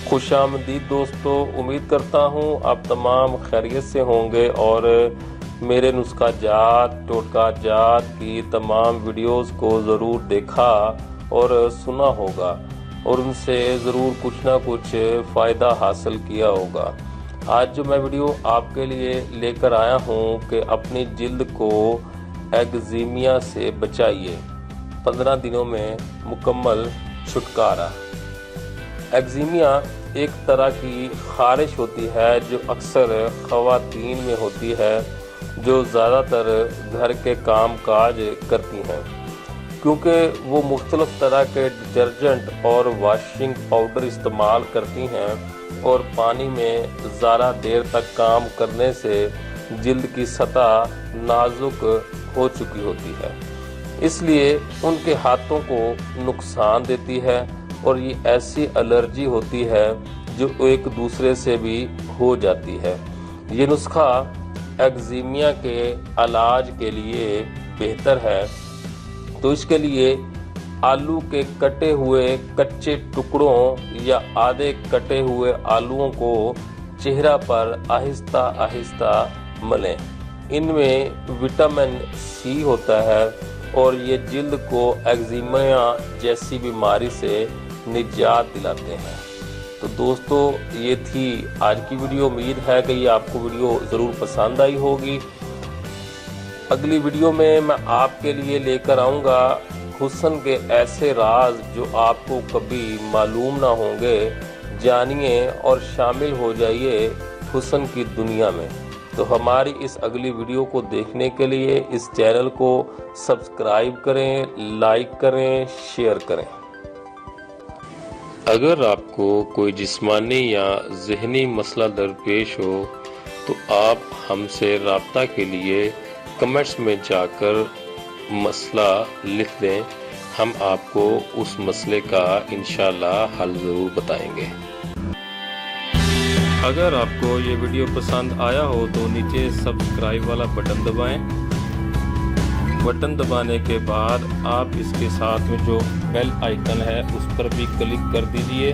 खुश आमदीद दोस्तों, उम्मीद करता हूँ आप तमाम खैरियत से होंगे और मेरे नुस्खा जात टोटका जात की तमाम वीडियोस को ज़रूर देखा और सुना होगा और उनसे ज़रूर कुछ ना कुछ फ़ायदा हासिल किया होगा। आज जो मैं वीडियो आपके लिए लेकर आया हूँ कि अपनी जिल्द को एक्जिमिया से बचाइए, 15 दिनों में मुकम्मल छुटकारा। एक्जिमिया एक तरह की खारिश होती है जो अक्सर ख़वातीन में होती है जो ज़्यादातर घर के काम काज करती हैं, क्योंकि वो मुख्तलिफ़ तरह के डिटर्जेंट और वॉशिंग पाउडर इस्तेमाल करती हैं और पानी में ज़्यादा देर तक काम करने से जिल्द की सतह नाजुक हो चुकी होती है, इसलिए उनके हाथों को नुकसान देती है और ये ऐसी एलर्जी होती है जो एक दूसरे से भी हो जाती है। ये नुस्खा एक्जिमिया के इलाज के लिए बेहतर है, तो इसके लिए आलू के कटे हुए कच्चे टुकड़ों या आधे कटे हुए आलूओं को चेहरा पर आहिस्ता आहिस्ता मलें। इनमें विटामिन सी होता है और ये जिल्द को एक्जिमिया जैसी बीमारी से निजात दिलाते हैं। तो दोस्तों, ये थी आज की वीडियो। उम्मीद है कि ये आपको वीडियो ज़रूर पसंद आई होगी। अगली वीडियो में मैं आपके लिए लेकर आऊँगा हुस्न के ऐसे राज जो आपको कभी मालूम ना होंगे। जानिए और शामिल हो जाइए हुस्न की दुनिया में। तो हमारी इस अगली वीडियो को देखने के लिए इस चैनल को सब्सक्राइब करें, लाइक करें, शेयर करें। अगर आपको कोई जिस्मानी या ज़हनी मसला दरपेश हो तो आप हमसे रब्ता के लिए कमेंट्स में जाकर मसला लिख दें, हम आपको उस मसले का इंशाअल्लाह हल ज़रूर बताएंगे। अगर आपको ये वीडियो पसंद आया हो तो नीचे सब्सक्राइब वाला बटन दबाएं। बटन दबाने के बाद आप इसके साथ में जो बेल आइकन है उस पर भी क्लिक कर दीजिए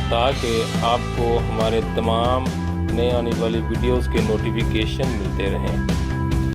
ताकि आपको हमारे तमाम नए आने वाली वीडियोस के नोटिफिकेशन मिलते रहें।